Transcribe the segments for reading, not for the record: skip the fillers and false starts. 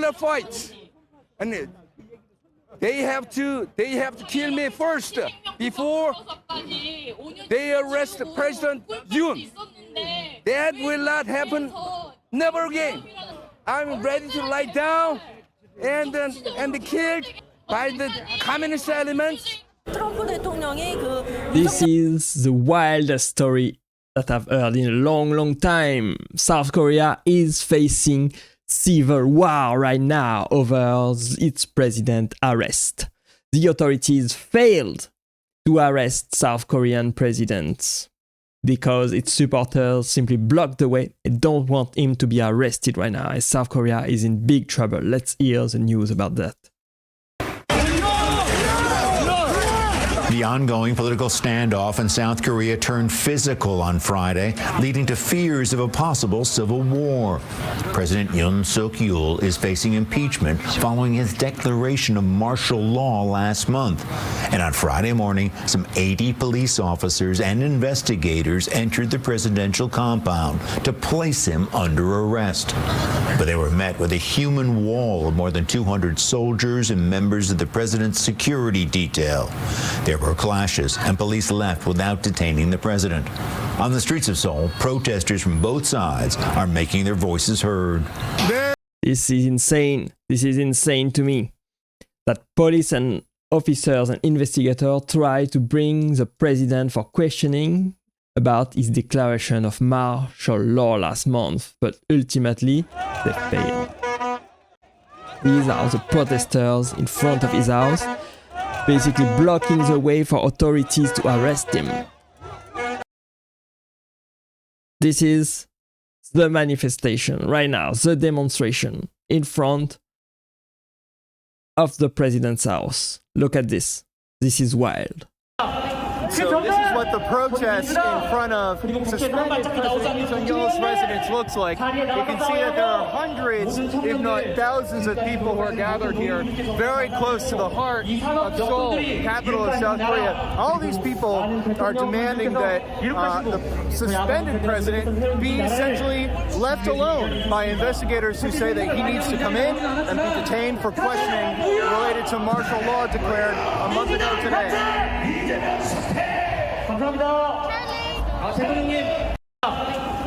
a fight, and they have to kill me first before they arrest President Yoon. That will not happen, never again. I'm ready to lie down and killed by the communist elements. This is the wildest story that I've heard in a long time. South Korea is facing civil war right now over its president arrest. The authorities failed to arrest South Korean president because its supporters simply blocked the way and don't want him to be arrested right now. South Korea is in big trouble. Let's hear the news about that. The ongoing political standoff in South Korea turned physical on Friday, leading to fears of a possible civil war. President Yoon Suk-yeol is facing impeachment following his declaration of martial law last month. And on Friday morning, some 80 police officers and investigators entered the presidential compound to place him under arrest. But they were met with a human wall of more than 200 soldiers and members of the president's security detail. There were clashes, and police left without detaining the president. On the streets of Seoul, protesters from both sides are making their voices heard. This is insane. This is insane to me. That police and officers and investigators try to bring the president for questioning about his declaration of martial law last month, but ultimately they failed. These are the protesters in front of his house, basically blocking the way for authorities to arrest him. This is the manifestation right now, the demonstration in front of the president's house. Look at this. This is wild. So this is what the protest in front of suspended President Yoon residence looks like. You can see that there are hundreds, if not thousands of people who are gathered here, very close to the heart of Seoul, the capital of South Korea. All these people are demanding that the suspended president be essentially left alone by investigators who say that he needs to come in and be detained for questioning related to martial law declared a month ago today.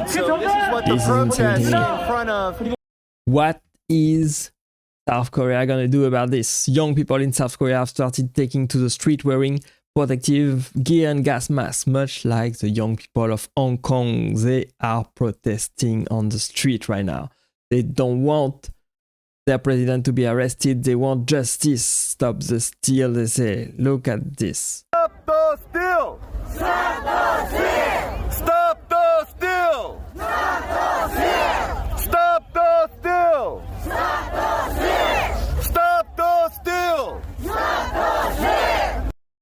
So this is what the protest in front of. What is South Korea gonna do about this? Young people in South Korea have started taking to the street wearing protective gear and gas masks, much like the young people of Hong Kong. They are protesting on the street right now. They don't want their president to be arrested. They want justice. Stop the steal, they say. Look at this. Stop the steal! Stop the steal! Stop the steal! Stop the steal! Stop the steal! Stop the steal!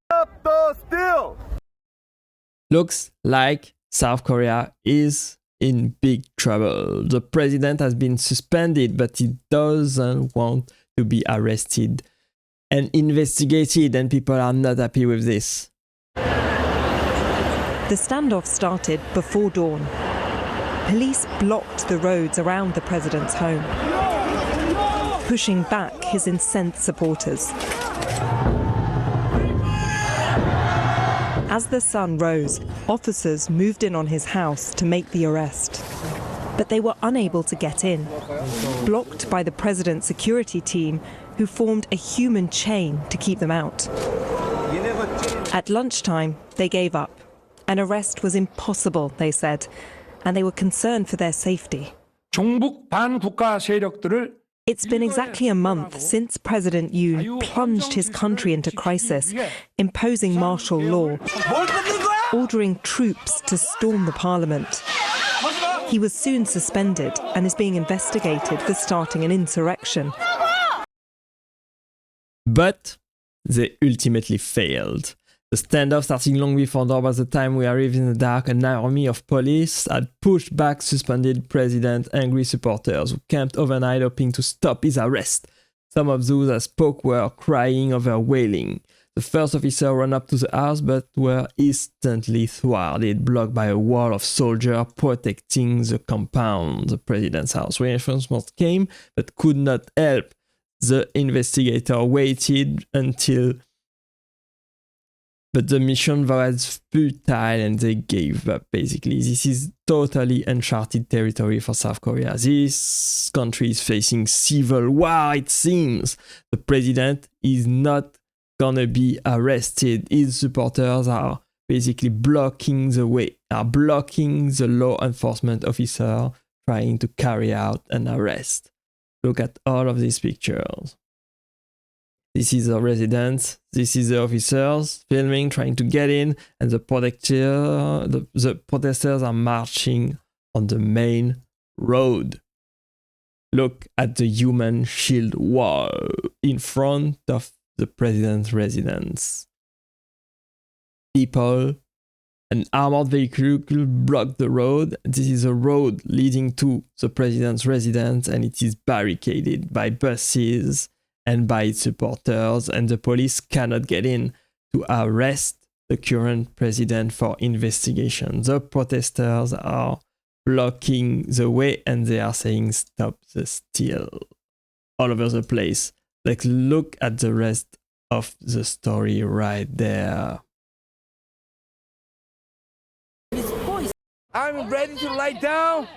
Stop the steal! Looks like South Korea is in big trouble. The president has been suspended, but he doesn't want to be arrested and investigated, and people are not happy with this. The standoff started before dawn. Police blocked the roads around the president's home, pushing back his incensed supporters. As the sun rose, officers moved in on his house to make the arrest. But they were unable to get in, blocked by the president's security team, who formed a human chain to keep them out. At lunchtime, they gave up. An arrest was impossible, they said, and they were concerned for their safety. It's been exactly a month since President Yoon plunged his country into crisis, imposing martial law, ordering troops to storm the parliament. He was soon suspended and is being investigated for starting an insurrection. But they ultimately failed. The standoff starting long before dawn. By the time we arrived in the dark, an army of police had pushed back suspended president angry supporters who camped overnight hoping to stop his arrest. Some of those I spoke were crying over wailing. The first officer ran up to the house but were instantly thwarted, blocked by a wall of soldiers protecting the compound. The president's house reinforcements came but could not help. The investigator waited until, but the mission was futile and they gave up, basically. This is totally uncharted territory for South Korea. This country is facing civil war, it seems. The president is not gonna be arrested. His supporters are basically blocking the way, are blocking the law enforcement officer trying to carry out an arrest. Look at all of these pictures. This is the residence, this is the officers filming, trying to get in, and the protesters are marching on the main road. Look at the human shield wall in front of the president's residence. People, an armored vehicle block the road. This is a road leading to the president's residence, and it is barricaded by buses and by its supporters, and the police cannot get in to arrest the current president for investigation. The protesters are blocking the way and they are saying stop the steal all over the place. Like, look at the rest of the story right there. I'm ready to lie down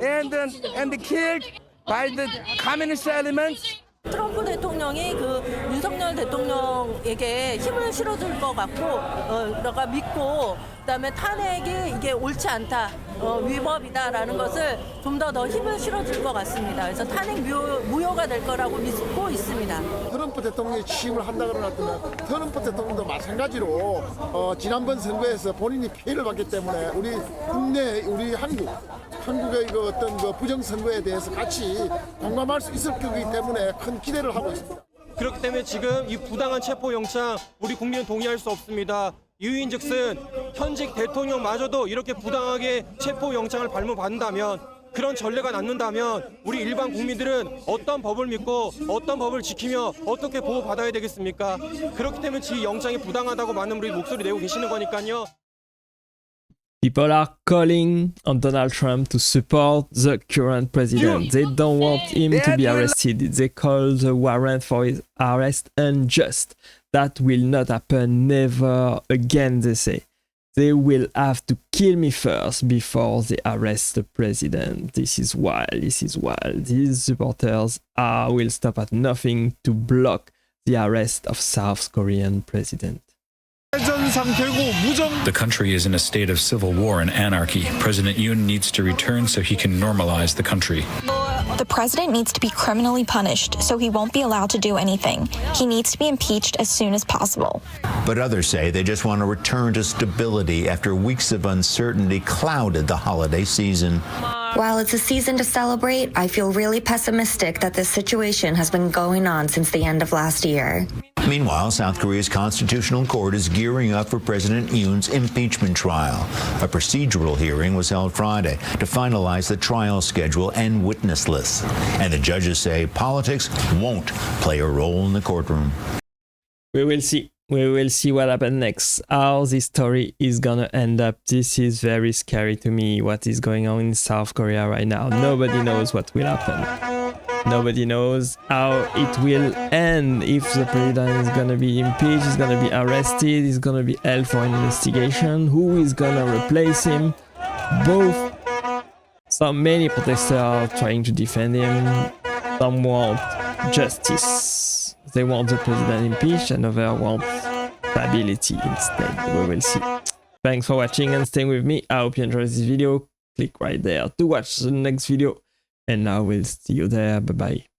and killed by the communist elements. 트럼프 대통령이 그 윤석열 대통령에게 힘을 실어줄 것 같고, 내가 믿고, 그다음에 탄핵이 이게 옳지 않다, 위법이다라는 것을 좀 더 힘을 실어줄 것 같습니다. 그래서 탄핵 무효가 될 거라고 믿고 있습니다. 트럼프 대통령이 취임을 한다 그러면 트럼프 대통령도 마찬가지로 지난번 선거에서 본인이 피해를 받기 때문에 우리 국내, 우리 한국의 그 어떤 그 부정 선거에 대해서 같이 공감할 수 있을 거기 때문에 큰 기대를 하고 있습니다. 그렇기 때문에 지금 이 부당한 체포 영장 우리 국민은 동의할 수 없습니다. 이유인즉슨 현직 대통령마저도 이렇게 부당하게 체포 영장을 발부받는다면, 그런 전례가 남는다면 우리 일반 국민들은 어떤 법을 믿고 어떤 법을 지키며 어떻게 보호받아야 되겠습니까? 그렇기 때문에 이 영장이 부당하다고 많은 분들이 목소리 내고 계시는 거니까요. People are calling on Donald Trump to support the current president. They don't want him to be arrested. They call the warrant for his arrest unjust. That will not happen, never again, they say. They will have to kill me first before they arrest the president. This is wild, this is wild. These supporters will stop at nothing to block the arrest of South Korean president. The country is in a state of civil war and anarchy. President Yoon needs to return so he can normalize the country. The president needs to be criminally punished, so he won't be allowed to do anything. He needs to be impeached as soon as possible. But others say they just want to return to stability after weeks of uncertainty clouded the holiday season. While it's a season to celebrate, I feel really pessimistic that this situation has been going on since the end of last year. Meanwhile, South Korea's Constitutional Court is gearing up for President Yoon's impeachment trial. A procedural hearing was held Friday to finalize the trial schedule and witness list. And the judges say politics won't play a role in the courtroom. We will see. We will see what happens next. How this story is gonna end up. This is very scary to me, what is going on in South Korea right now. Nobody knows what will happen. Nobody knows how it will end. If the president is gonna be impeached, he's gonna be arrested, he's gonna be held for investigation. Who is gonna replace him? Both. Many protesters are trying to defend him. Some want justice. They want the president impeached, and others want stability instead. We will see. Thanks for watching and staying with me. I hope you enjoyed this video. Click right there to watch the next video. And I will see you there. Bye bye.